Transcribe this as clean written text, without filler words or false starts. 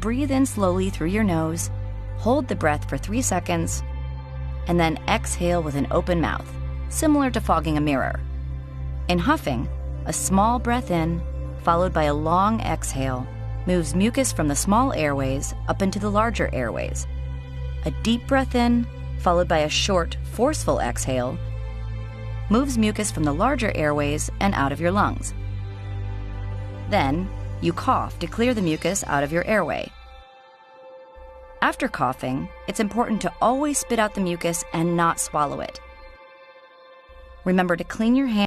breathe in slowly through your nose, hold the breath for 3 seconds, and then exhale with an open mouth, similar to fogging a mirror. In huffing, a small breath in, followed by a long exhale, moves mucus from the small airways up into the larger airways. A deep breath in, followed by a short, forceful exhale, moves mucus from the larger airways and out of your lungs. Then, you cough to clear the mucus out of your airway. After coughing, it's important to always spit out the mucus and not swallow it. Remember to clean your hands